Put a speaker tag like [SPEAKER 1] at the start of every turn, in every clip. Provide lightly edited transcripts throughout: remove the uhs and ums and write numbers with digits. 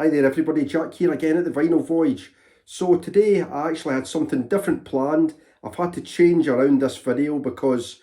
[SPEAKER 1] Hi there everybody, Jack here again at the Vinyl Voyage. So today I actually had something different planned. I've had to change around this video because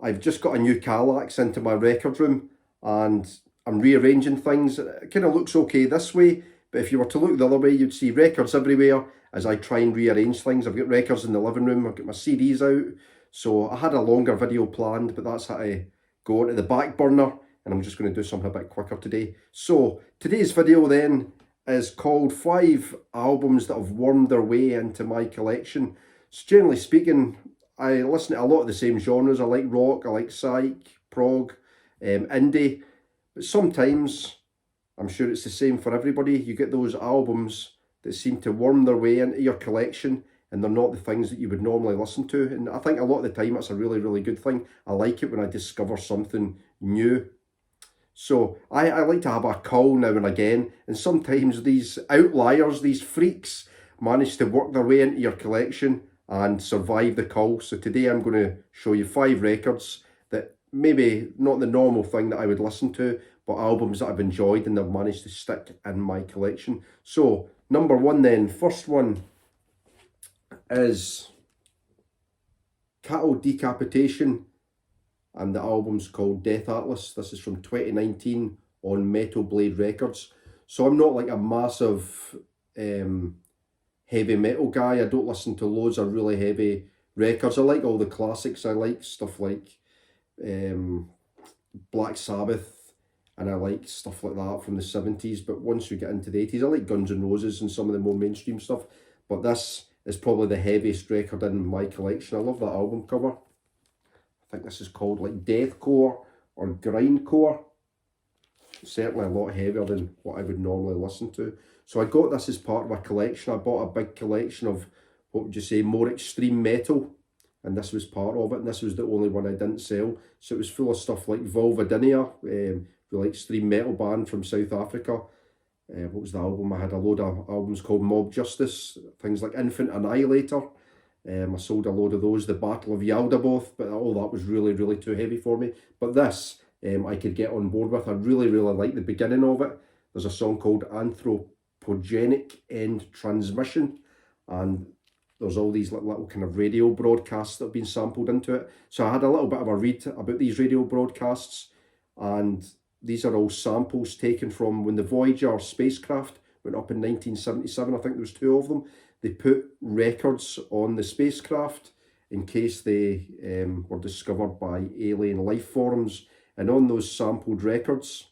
[SPEAKER 1] I've just got a new Kallax into my record room and I'm rearranging things. It kind of looks okay this way, but if you were to look the other way you'd see records everywhere as I try and rearrange things. I've got records in the living room, I've got my CDs out. So I had a longer video planned, but that's had to go onto the back burner. And I'm just going to do something a bit quicker today. So today's video then is called 5 albums that have wormed their way into my collection. So generally speaking, I listen to a lot of the same genres. I like rock, I like psych, prog, indie. But sometimes, I'm sure it's the same for everybody, you get those albums that seem to worm their way into your collection and they're not the things that you would normally listen to. And I think a lot of the time that's a really, really good thing. I like it when I discover something new. So I like to have a cull now and again, and sometimes these outliers, these freaks, manage to work their way into your collection and survive the cull. So today I'm going to show you 5 records that maybe not the normal thing that I would listen to, but albums that I've enjoyed and they've managed to stick in my collection. So number 1 then, first one is Decapitation. And the album's called Death Atlas. This is from 2019 on Metal Blade Records. So I'm not like a massive heavy metal guy. I don't listen to loads of really heavy records. I like all the classics. I like stuff like Black Sabbath, and I like stuff like that from the 70s. But once you get into the 80s, I like Guns N' Roses and some of the more mainstream stuff. But this is probably the heaviest record in my collection. I love that album cover. I think this is called like deathcore or grindcore. Certainly a lot heavier than what I would normally listen to. So I got this as part of a collection. I bought a big collection of, what would you say, more extreme metal. And this was part of it. And this was the only one I didn't sell. So it was full of stuff like Vulvodynia, like extreme metal band from South Africa. What was the album? I had a load of albums called Mob Justice. Things like Infant Annihilator. I sold a load of those, the Battle of Yaldabaoth, but all that was really, really too heavy for me. But this, I could get on board with. I really, really like the beginning of it. There's a song called Anthropogenic End Transmission, and there's all these little kind of radio broadcasts that have been sampled into it. So I had a little bit of a read about these radio broadcasts, and these are all samples taken from when the Voyager spacecraft went up in 1977. I think there was 2 of them. They put records on the spacecraft in case they were discovered by alien life forms. And on those sampled records,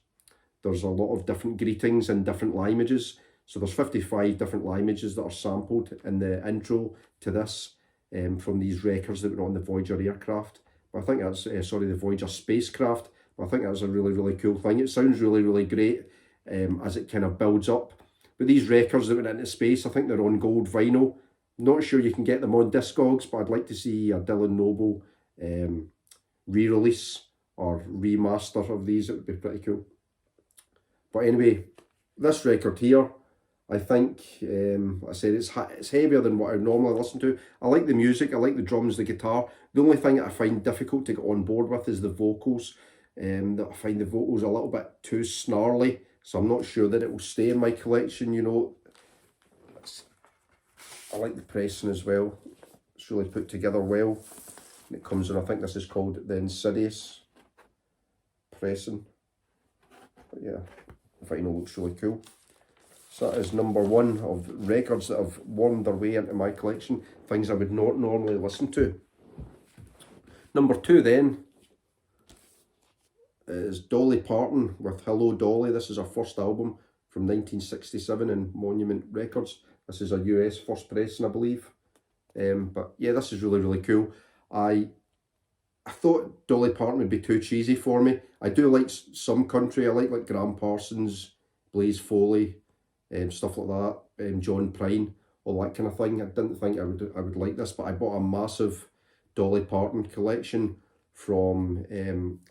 [SPEAKER 1] there's a lot of different greetings and different languages. So there's 55 different languages that are sampled in the intro to this from these records that were on the Voyager aircraft. But I think that's, the Voyager spacecraft. But I think that's a really, really cool thing. It sounds really, really great as it kind of builds up. But these records that went into space, I think they're on gold vinyl. Not sure you can get them on Discogs, but I'd like to see a Dylan Noble re-release or remaster of these. It would be pretty cool. But anyway, this record here, I think, I said it's heavier than what I normally listen to. I like the music, I like the drums, the guitar. The only thing that I find difficult to get on board with is the vocals. That I find the vocals a little bit too snarly. So I'm not sure that it will stay in my collection, you know. I like the pressing as well. It's really put together well. And it comes in, I think this is called the Insidious pressing. But yeah, the vinyl looks really cool. So that is number 1 of records that have wormed their way into my collection. Things I would not normally listen to. Number 2 then is Dolly Parton with Hello Dolly. This is her first album from 1967 in Monument Records. This is a US first pressing, I believe. But yeah, this is really, really cool. I thought Dolly Parton would be too cheesy for me. I do like some country. I like Graham Parsons, Blaze Foley, stuff like that, John Prine, all that kind of thing. I didn't think I would like this, but I bought a massive Dolly Parton collection from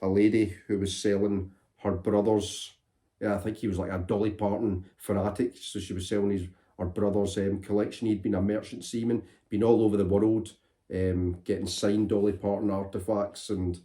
[SPEAKER 1] a lady who was selling her brother's, I think he was like a Dolly Parton fanatic, so she was selling her brother's collection. He'd been a merchant seaman, been all over the world, getting signed Dolly Parton artefacts and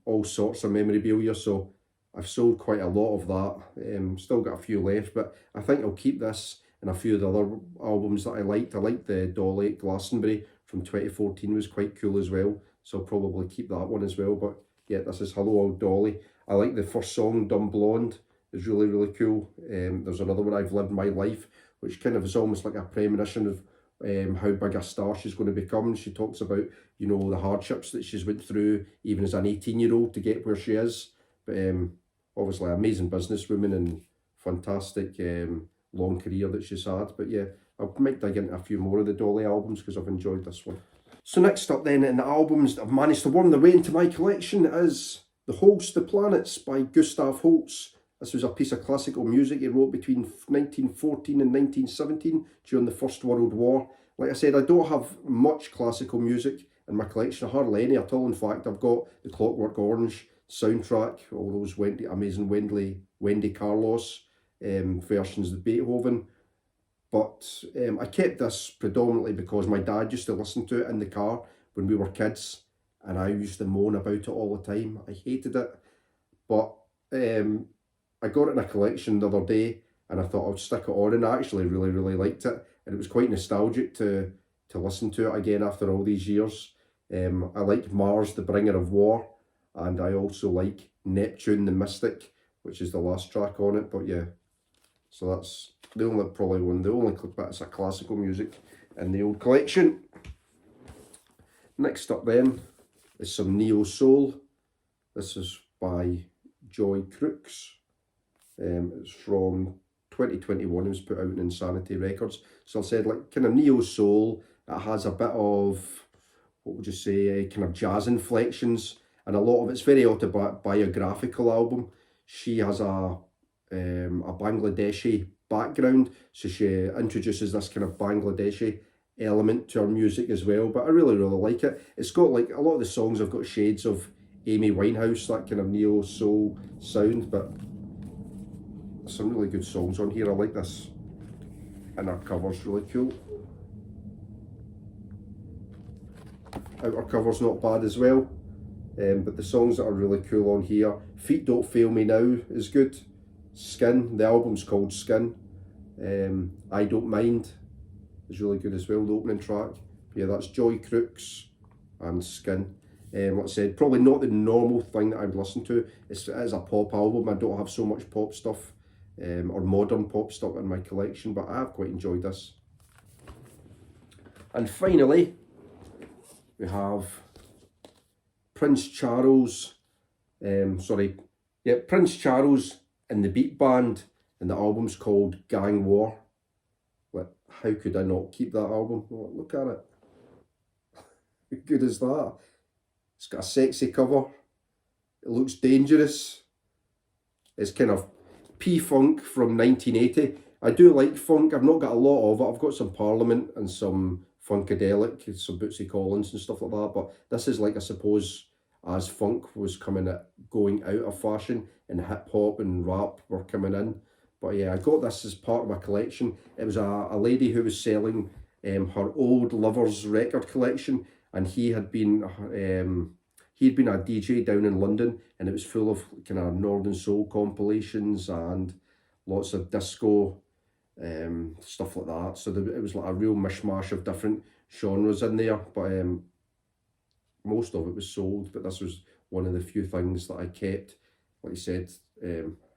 [SPEAKER 1] all sorts of memorabilia. So I've sold quite a lot of that. Still got a few left, but I think I'll keep this and a few of the other albums that I liked. I liked the Dolly at Glastonbury from 2014, was quite cool as well, so I'll probably keep that one as well. But yeah, this is Hello Old Dolly. I like the first song, Dumb Blonde, is really, really cool. There's another one, I've Lived My Life, which kind of is almost like a premonition of how big a star she's going to become. She talks about, you know, the hardships that she's went through, even as an 18-year-old, to get where she is. But obviously, amazing businesswoman and fantastic long career that she's had. But yeah, I might dig into a few more of the Dolly albums because I've enjoyed this one. So next up then, in the albums that have managed to worm their way into my collection, is The Holes, the Planets by Gustav Holst. This was a piece of classical music he wrote between 1914 and 1917 during the First World War. Like I said, I don't have much classical music in my collection, hardly any at all. In fact, I've got the Clockwork Orange soundtrack, all those amazing Wendy Carlos versions of Beethoven. But I kept this predominantly because my dad used to listen to it in the car when we were kids, and I used to moan about it all the time. I hated it, but I got it in a collection the other day, and I thought I'd stick it on, and I actually really, really liked it, and it was quite nostalgic to listen to it again after all these years. I liked Mars, the Bringer of War, and I also like Neptune, the Mystic, which is the last track on it. But yeah, so that's the only bits of classical music in the old collection. Next up then is some neo soul. This is by Joy Kooks. It's from 2021. It was put out in Insanity Records. So I said, like, kind of neo soul. It has a bit of, what would you say, kind of jazz inflections, and a lot of it's very autobiographical album. She has a Bangladeshi background, so she introduces this kind of Bangladeshi element to her music as well. But I really, really like it. It's got, like, a lot of the songs have got shades of Amy Winehouse, that kind of neo soul sound, but some really good songs on here. I like this, and her cover's really cool. Outer cover's not bad as well, but the songs that are really cool on here, Feet Don't Fail Me Now is good. Skin, the album's called Skin. I Don't Mind is really good as well, the opening track. But yeah, that's Joy Kooks and Skin. Like I said, probably not the normal thing that I would listen to. It is a pop album. I don't have so much pop stuff or modern pop stuff in my collection, but I have quite enjoyed this. And finally, we have Prince Charles, Prince Charles and the Beat Band, and the album's called Gang War. Like, how could I not keep that album? Look at it. How good is that? It's got a sexy cover. It looks dangerous. It's kind of P-Funk from 1980. I do like funk. I've not got a lot of it. I've got some Parliament and some Funkadelic, some Bootsy Collins and stuff like that. But this is, like, I suppose, as funk was going out of fashion and hip hop and rap were coming in. But yeah, I got this as part of my collection. It was a lady who was selling her old Lovers record collection, and he had been a DJ down in London, and it was full of kind of Northern Soul compilations and lots of disco stuff like that. So it was like a real mishmash of different genres in there, but most of it was sold. But this was one of the few things that I kept. Like I said,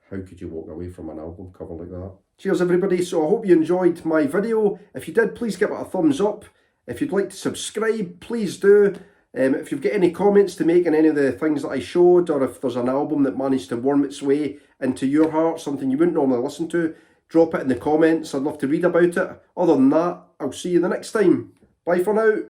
[SPEAKER 1] how could you walk away from an album cover like that? Cheers everybody, so I hope you enjoyed my video. If you did, please give it a thumbs up. If you'd like to subscribe, please do. If you've got any comments to make on any of the things that I showed, or if there's an album that managed to worm its way into your heart, something you wouldn't normally listen to, drop it in the comments. I'd love to read about it. Other than that, I'll see you the next time. Bye for now.